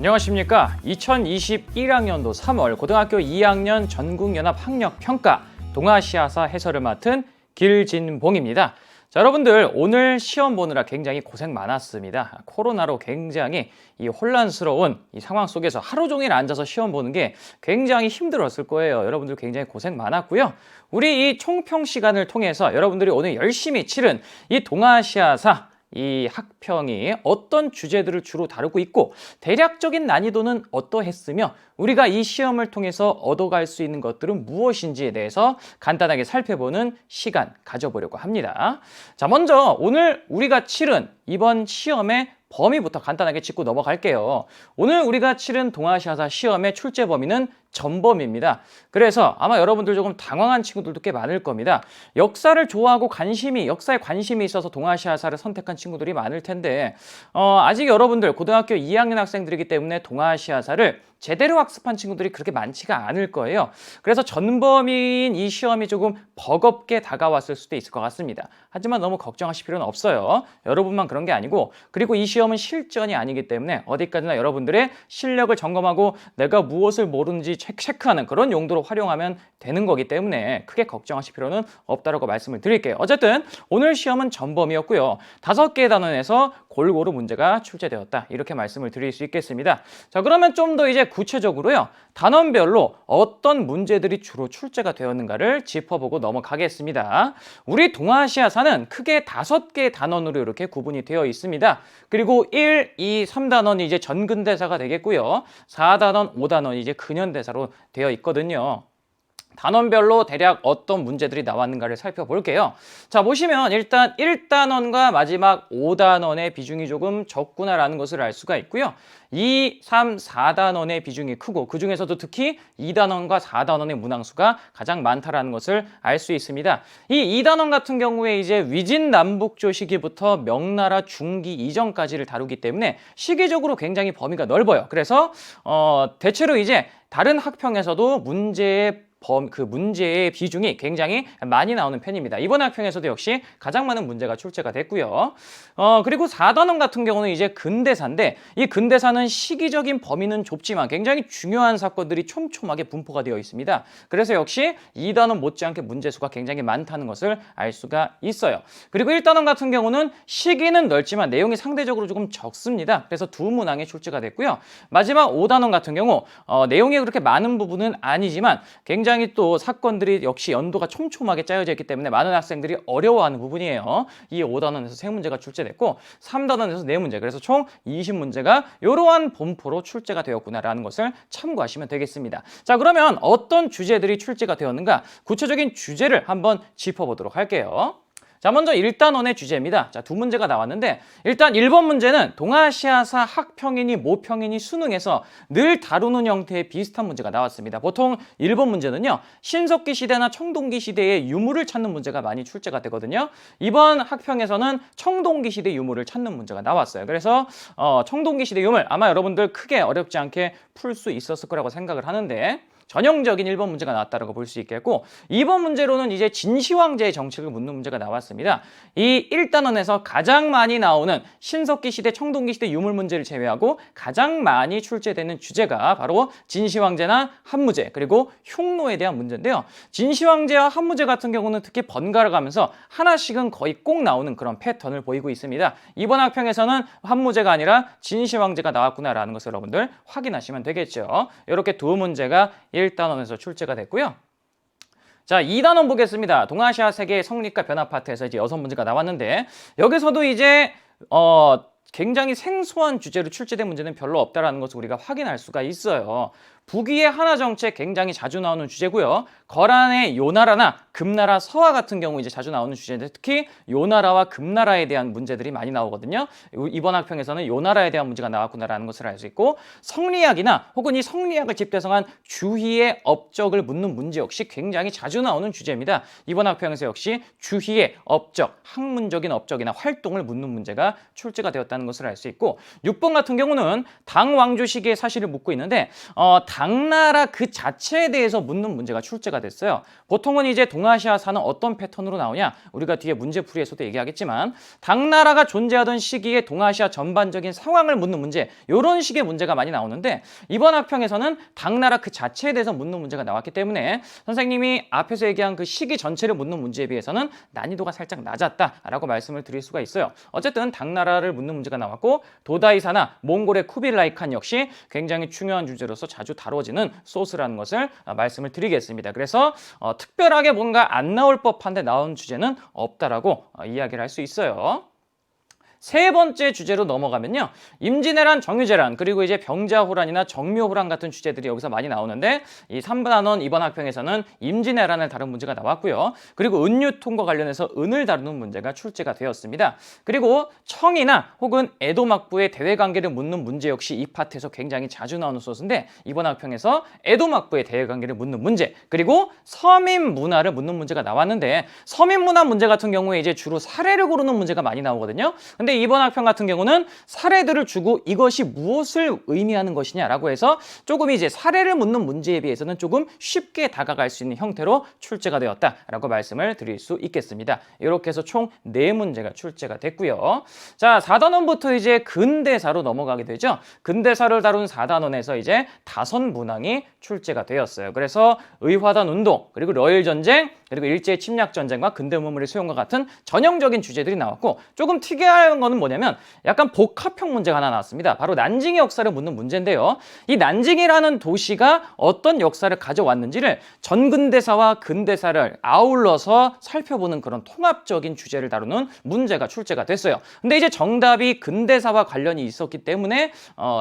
안녕하십니까. 2021학년도 3월 고등학교 2학년 전국연합학력평가 동아시아사 해설을 맡은 길진봉입니다. 자, 여러분들 오늘 시험 보느라 굉장히 고생 많았습니다. 코로나로 굉장히 이 혼란스러운 이 상황 속에서 하루 종일 앉아서 시험 보는 게 굉장히 힘들었을 거예요. 여러분들 굉장히 고생 많았고요. 우리 이 총평 시간을 통해서 여러분들이 오늘 열심히 치른 이 동아시아사 이 학평이 어떤 주제들을 주로 다루고 있고 대략적인 난이도는 어떠했으며 우리가 이 시험을 통해서 얻어갈 수 있는 것들은 무엇인지에 대해서 간단하게 살펴보는 시간 가져보려고 합니다. 자, 먼저 오늘 우리가 치른 이번 시험의 범위부터 간단하게 짚고 넘어갈게요. 오늘 우리가 치른 동아시아사 시험의 출제 범위는 전범입니다. 그래서 아마 여러분들 조금 당황한 친구들도 꽤 많을 겁니다. 역사를 좋아하고 역사에 관심이 있어서 동아시아사를 선택한 친구들이 많을 텐데 아직 여러분들 고등학교 2학년 학생들이기 때문에 동아시아사를 제대로 학습한 친구들이 그렇게 많지가 않을 거예요. 그래서 전범인 이 시험이 조금 버겁게 다가왔을 수도 있을 것 같습니다. 하지만 너무 걱정하실 필요는 없어요. 여러분만 그런 게 아니고, 그리고 이 시험은 실전이 아니기 때문에 어디까지나 여러분들의 실력을 점검하고 내가 무엇을 모르는지 체크하는 그런 용도로 활용하면 되는 거기 때문에 크게 걱정하실 필요는 없다라고 말씀을 드릴게요. 어쨌든 오늘 시험은 전범이었고요. 5개의 단원에서 골고루 문제가 출제되었다, 이렇게 말씀을 드릴 수 있겠습니다. 자, 그러면 좀 더 이제 구체적으로요, 단원별로 어떤 문제들이 주로 출제가 되었는가를 짚어보고 넘어가겠습니다. 우리 동아시아사는 크게 5개의 단원으로 이렇게 구분이 되어 있습니다. 그리고 1, 2, 3단원이 이제 전근대사가 되겠고요. 4단원, 5단원이 이제 근현대사로 되어 있거든요. 단원별로 대략 어떤 문제들이 나왔는가를 살펴볼게요. 자, 보시면 일단 1단원과 마지막 5단원의 비중이 조금 적구나라는 것을 알 수가 있고요. 2, 3, 4단원의 비중이 크고 그 중에서도 특히 2단원과 4단원의 문항수가 가장 많다라는 것을 알 수 있습니다. 이 2단원 같은 경우에 이제 위진남북조 시기부터 명나라 중기 이전까지를 다루기 때문에 시기적으로 굉장히 범위가 넓어요. 그래서 대체로 이제 다른 학평에서도 문제의 비중이 굉장히 많이 나오는 편입니다. 이번 학평에서도 역시 가장 많은 문제가 출제가 됐고요. 그리고 4단원 같은 경우는 이제 근대사인데, 이 근대사는 시기적인 범위는 좁지만 굉장히 중요한 사건들이 촘촘하게 분포가 되어 있습니다. 그래서 역시 2단원 못지않게 문제수가 굉장히 많다는 것을 알 수가 있어요. 그리고 1단원 같은 경우는 시기는 넓지만 내용이 상대적으로 조금 적습니다. 그래서 2문항에 출제가 됐고요. 마지막 5단원 같은 경우 내용이 그렇게 많은 부분은 아니지만 굉장히 또 사건들이 역시 연도가 촘촘하게 짜여져 있기 때문에 많은 학생들이 어려워하는 부분이에요. 이 5단원에서 3문제가 출제됐고 3단원에서 4문제, 그래서 총 20문제가 이러한 분포로 출제가 되었구나라는 것을 참고하시면 되겠습니다. 자, 그러면 어떤 주제들이 출제가 되었는가, 구체적인 주제를 한번 짚어보도록 할게요. 자, 먼저 1단원의 주제입니다. 자, 2문제가 나왔는데, 일단 1번 문제는 동아시아사 학평이니 모평이니 수능에서 늘 다루는 형태의 비슷한 문제가 나왔습니다. 보통 1번 문제는요, 신석기 시대나 청동기 시대의 유물을 찾는 문제가 많이 출제가 되거든요. 이번 학평에서는 청동기 시대 유물을 찾는 문제가 나왔어요. 그래서 청동기 시대 유물 아마 여러분들 크게 어렵지 않게 풀 수 있었을 거라고 생각을 하는데, 전형적인 1번 문제가 나왔다고 볼 수 있겠고, 2번 문제로는 이제 진시황제의 정책을 묻는 문제가 나왔습니다. 이 1단원에서 가장 많이 나오는 신석기 시대, 청동기 시대 유물 문제를 제외하고 가장 많이 출제되는 주제가 바로 진시황제나 한무제, 그리고 흉노에 대한 문제인데요. 진시황제와 한무제 같은 경우는 특히 번갈아 가면서 하나씩은 거의 꼭 나오는 그런 패턴을 보이고 있습니다. 이번 학평에서는 한무제가 아니라 진시황제가 나왔구나라는 것을 여러분들 확인하시면 되겠죠. 이렇게 2문제가 1단원에서 출제가 됐고요. 자, 2단원 보겠습니다. 동아시아 세계 성립과 변화 파트에서 이제 6문제가 나왔는데, 여기서도 이제 굉장히 생소한 주제로 출제된 문제는 별로 없다라는 것을 우리가 확인할 수가 있어요. 북위의 하나 정책 굉장히 자주 나오는 주제고요. 거란의 요나라나 금나라 서화 같은 경우 이제 자주 나오는 주제인데, 특히 요나라와 금나라에 대한 문제들이 많이 나오거든요. 이번 학평에서는 요나라에 대한 문제가 나왔구나라는 것을 알 수 있고, 성리학이나 혹은 이 성리학을 집대성한 주희의 업적을 묻는 문제 역시 굉장히 자주 나오는 주제입니다. 이번 학평에서 역시 주희의 업적, 학문적인 업적이나 활동을 묻는 문제가 출제가 되었다는 것을 알 수 있고, 6번 같은 경우는 당 왕조 시기의 사실을 묻고 있는데, 당나라 그 자체에 대해서 묻는 문제가 출제가 됐어요. 보통은 이제 동아시아사는 어떤 패턴으로 나오냐? 우리가 뒤에 문제풀이에서도 얘기하겠지만 당나라가 존재하던 시기에 동아시아 전반적인 상황을 묻는 문제, 이런 식의 문제가 많이 나오는데 이번 학평에서는 당나라 그 자체에 대해서 묻는 문제가 나왔기 때문에 선생님이 앞에서 얘기한 그 시기 전체를 묻는 문제에 비해서는 난이도가 살짝 낮았다라고 말씀을 드릴 수가 있어요. 어쨌든 당나라를 묻는 문제가 나왔고 도다이사나 몽골의 쿠빌라이 칸 역시 굉장히 중요한 주제로서 자주 다뤄지는 소스라는 것을 말씀을 드리겠습니다. 그래서 특별하게 뭔가 안 나올 법한데 나온 주제는 없다라고 이야기를 할 수 있어요. 세 번째 주제로 넘어가면요. 임진왜란, 정유재란, 그리고 이제 병자호란이나 정묘호란 같은 주제들이 여기서 많이 나오는데 이 3단원 이번 학평에서는 임진왜란을 다룬 문제가 나왔고요. 그리고 은유통과 관련해서 은을 다루는 문제가 출제가 되었습니다. 그리고 청이나 혹은 에도 막부의 대외관계를 묻는 문제 역시 이 파트에서 굉장히 자주 나오는 소스인데 이번 학평에서 에도 막부의 대외관계를 묻는 문제, 그리고 서민 문화를 묻는 문제가 나왔는데 서민 문화 문제 같은 경우에 이제 주로 사례를 고르는 문제가 많이 나오거든요. 근데 이번 학평 같은 경우는 사례들을 주고 이것이 무엇을 의미하는 것이냐라고 해서 조금 이제 사례를 묻는 문제에 비해서는 조금 쉽게 다가갈 수 있는 형태로 출제가 되었다라고 말씀을 드릴 수 있겠습니다. 이렇게 해서 총 4문제가 출제가 됐고요. 자, 4단원부터 이제 근대사로 넘어가게 되죠. 근대사를 다룬 4단원에서 이제 다선문항이 출제가 되었어요. 그래서 의화단 운동, 그리고 러일 전쟁, 그리고 일제 침략 전쟁과 근대 문물의 소용과 같은 전형적인 주제들이 나왔고 조금 특이한 거는 뭐냐면 약간 복합형 문제가 하나 나왔습니다. 바로 난징의 역사를 묻는 문제인데요. 이 난징이라는 도시가 어떤 역사를 가져왔는지를 전근대사와 근대사를 아울러서 살펴보는 그런 통합적인 주제를 다루는 문제가 출제가 됐어요. 근데 이제 정답이 근대사와 관련이 있었기 때문에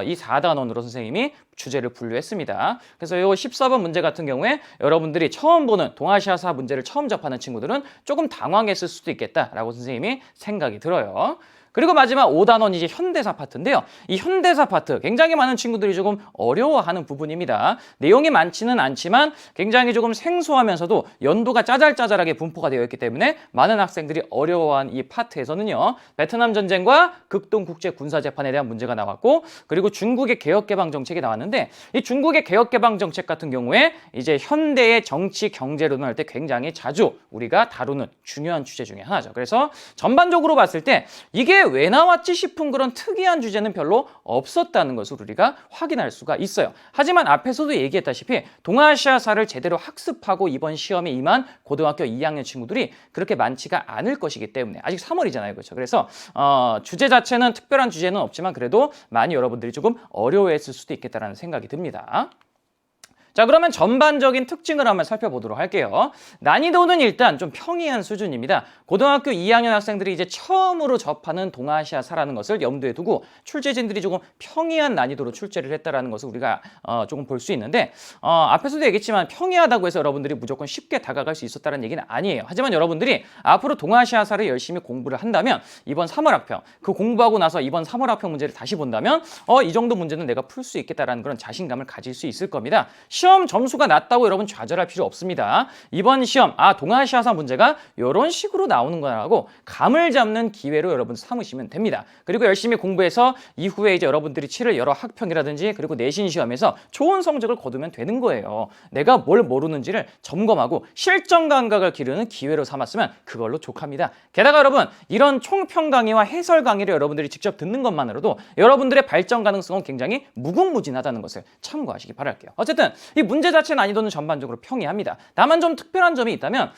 이 4단원으로 선생님이 주제를 분류했습니다. 그래서 이 14번 문제 같은 경우에 여러분들이 처음 보는 동아시아사 문제를 처음 접하는 친구들은 조금 당황했을 수도 있겠다라고 선생님이 생각이 들어요. 그리고 마지막 5단원 이제 현대사 파트인데요. 이 현대사 파트 굉장히 많은 친구들이 조금 어려워하는 부분입니다. 내용이 많지는 않지만 굉장히 조금 생소하면서도 연도가 짜잘짜잘하게 분포가 되어 있기 때문에 많은 학생들이 어려워한 이 파트에서는요. 베트남 전쟁과 극동 국제 군사 재판에 대한 문제가 나왔고 그리고 중국의 개혁 개방 정책이 나왔는데 이 중국의 개혁 개방 정책 같은 경우에 이제 현대의 정치 경제론을 할 때 굉장히 자주 우리가 다루는 중요한 주제 중에 하나죠. 그래서 전반적으로 봤을 때 이게 왜 나왔지 싶은 그런 특이한 주제는 별로 없었다는 것을 우리가 확인할 수가 있어요. 하지만 앞에서도 얘기했다시피 동아시아사를 제대로 학습하고 이번 시험에 임한 고등학교 2학년 친구들이 그렇게 많지가 않을 것이기 때문에 아직 3월이잖아요. 그렇죠? 그래서 주제 자체는 특별한 주제는 없지만 그래도 많이 여러분들이 조금 어려워했을 수도 있겠다는 생각이 듭니다. 자, 그러면 전반적인 특징을 한번 살펴보도록 할게요. 난이도는 일단 좀 평이한 수준입니다. 고등학교 2학년 학생들이 이제 처음으로 접하는 동아시아사라는 것을 염두에 두고 출제진들이 조금 평이한 난이도로 출제를 했다라는 것을 우리가 조금 볼 수 있는데 앞에서도 얘기했지만 평이하다고 해서 여러분들이 무조건 쉽게 다가갈 수 있었다는 얘기는 아니에요. 하지만 여러분들이 앞으로 동아시아사를 열심히 공부를 한다면 이번 3월 학평, 그 공부하고 나서 이번 3월 학평 문제를 다시 본다면 이 정도 문제는 내가 풀 수 있겠다라는 그런 자신감을 가질 수 있을 겁니다. 시험 점수가 낮다고 여러분 좌절할 필요 없습니다. 이번 시험 동아시아사 문제가 이런 식으로 나오는 거라고 감을 잡는 기회로 여러분 삼으시면 됩니다. 그리고 열심히 공부해서 이후에 이제 여러분들이 치를 여러 학평이라든지 그리고 내신 시험에서 좋은 성적을 거두면 되는 거예요. 내가 뭘 모르는지를 점검하고 실전 감각을 기르는 기회로 삼았으면 그걸로 족합니다. 게다가 여러분 이런 총평 강의와 해설 강의를 여러분들이 직접 듣는 것만으로도 여러분들의 발전 가능성은 굉장히 무궁무진하다는 것을 참고하시기 바랄게요. 어쨌든 이 문제 자체 난이도는 전반적으로 평이합니다. 다만 좀 특별한 점이 있다면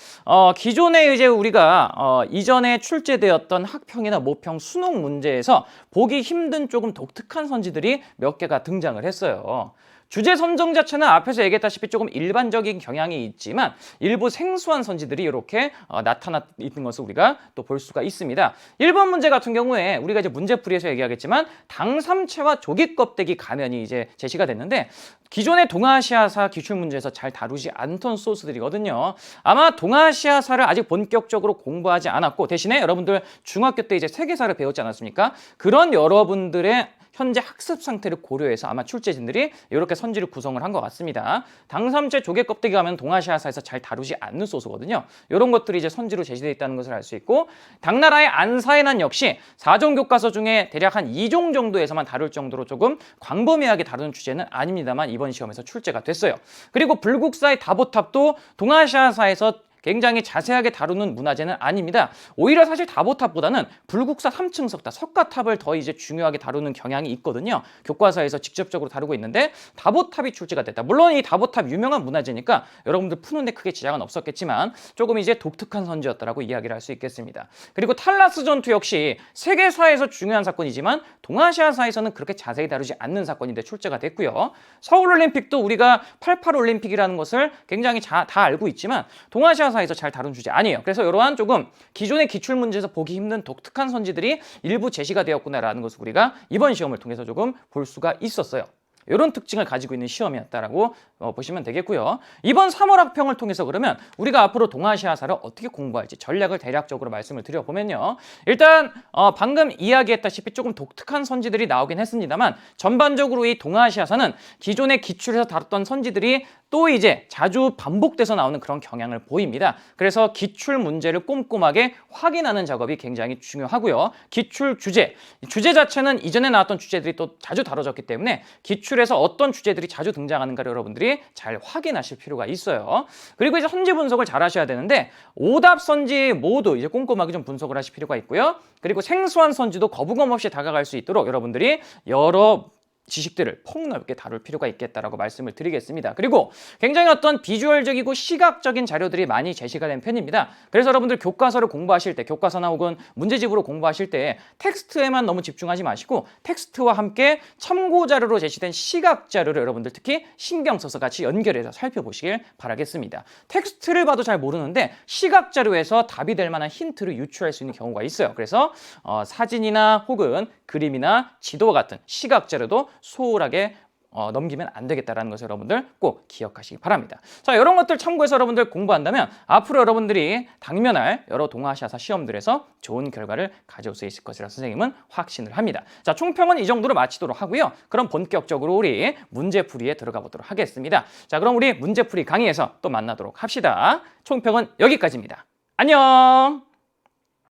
기존에 이제 우리가 이전에 출제되었던 학평이나 모평 수능 문제에서 보기 힘든 조금 독특한 선지들이 몇 개가 등장을 했어요. 주제 선정 자체는 앞에서 얘기했다시피 조금 일반적인 경향이 있지만 일부 생소한 선지들이 이렇게 나타나 있는 것을 우리가 또 볼 수가 있습니다. 1번 문제 같은 경우에 우리가 이제 문제풀이에서 얘기하겠지만 당삼채와 조기 껍데기 가면이 이제 제시가 됐는데 기존의 동아시아사 기출문제에서 잘 다루지 않던 소스들이거든요. 아마 동아시아사를 아직 본격적으로 공부하지 않았고 대신에 여러분들 중학교 때 이제 세계사를 배웠지 않았습니까? 그런 여러분들의 현재 학습 상태를 고려해서 아마 출제진들이 이렇게 선지를 구성을 한 것 같습니다. 당삼채 조개 껍데기 가면 동아시아사에서 잘 다루지 않는 소스거든요. 이런 것들이 이제 선지로 제시되어 있다는 것을 알 수 있고, 당나라의 안사해난 역시 4종 교과서 중에 대략 한 2종 정도에서만 다룰 정도로 조금 광범위하게 다루는 주제는 아닙니다만 이번 시험에서 출제가 됐어요. 그리고 불국사의 다보탑도 동아시아사에서 굉장히 자세하게 다루는 문화재는 아닙니다. 오히려 사실 다보탑보다는 불국사 3층 석탑, 석가탑을 더 이제 중요하게 다루는 경향이 있거든요. 교과서에서 직접적으로 다루고 있는데 다보탑이 출제가 됐다. 물론 이 다보탑 유명한 문화재니까 여러분들 푸는데 크게 지장은 없었겠지만 조금 이제 독특한 선지였다라고 이야기를 할 수 있겠습니다. 그리고 탈라스 전투 역시 세계사에서 중요한 사건이지만 동아시아사에서는 그렇게 자세히 다루지 않는 사건인데 출제가 됐고요. 서울올림픽도 우리가 88올림픽이라는 것을 굉장히 다 알고 있지만 동아시아 사에서 잘 다룬 주제 아니에요. 그래서 이러한 조금 기존의 기출 문제에서 보기 힘든 독특한 선지들이 일부 제시가 되었구나라는 것을 우리가 이번 시험을 통해서 조금 볼 수가 있었어요. 이런 특징을 가지고 있는 시험이었다라고 보시면 되겠고요. 이번 3월 학평을 통해서 그러면 우리가 앞으로 동아시아사를 어떻게 공부할지 전략을 대략적으로 말씀을 드려보면요. 일단 방금 이야기했다시피 조금 독특한 선지들이 나오긴 했습니다만 전반적으로 이 동아시아사는 기존의 기출에서 다뤘던 선지들이 또 이제 자주 반복돼서 나오는 그런 경향을 보입니다. 그래서 기출 문제를 꼼꼼하게 확인하는 작업이 굉장히 중요하고요. 기출 주제 자체는 이전에 나왔던 주제들이 또 자주 다뤄졌기 때문에 기출에서 어떤 주제들이 자주 등장하는가를 여러분들이 잘 확인하실 필요가 있어요. 그리고 이제 선지 분석을 잘 하셔야 되는데 오답 선지 모두 이제 꼼꼼하게 좀 분석을 하실 필요가 있고요. 그리고 생소한 선지도 거부감 없이 다가갈 수 있도록 여러분들이 여러 지식들을 폭넓게 다룰 필요가 있겠다라고 말씀을 드리겠습니다. 그리고 굉장히 어떤 비주얼적이고 시각적인 자료들이 많이 제시가 된 편입니다. 그래서 여러분들 교과서를 공부하실 때, 교과서나 혹은 문제집으로 공부하실 때 텍스트에만 너무 집중하지 마시고 텍스트와 함께 참고 자료로 제시된 시각 자료를 여러분들 특히 신경 써서 같이 연결해서 살펴보시길 바라겠습니다. 텍스트를 봐도 잘 모르는데 시각 자료에서 답이 될 만한 힌트를 유추할 수 있는 경우가 있어요. 그래서 사진이나 혹은 그림이나 지도와 같은 시각 자료도 소홀하게 넘기면 안 되겠다라는 것을 여러분들 꼭 기억하시기 바랍니다. 자, 이런 것들 참고해서 여러분들 공부한다면 앞으로 여러분들이 당면할 여러 동아시아사 시험들에서 좋은 결과를 가져올 수 있을 것이라 선생님은 확신을 합니다. 자, 총평은 이 정도로 마치도록 하고요. 그럼 본격적으로 우리 문제풀이에 들어가 보도록 하겠습니다. 자, 그럼 우리 문제풀이 강의에서 또 만나도록 합시다. 총평은 여기까지입니다. 안녕!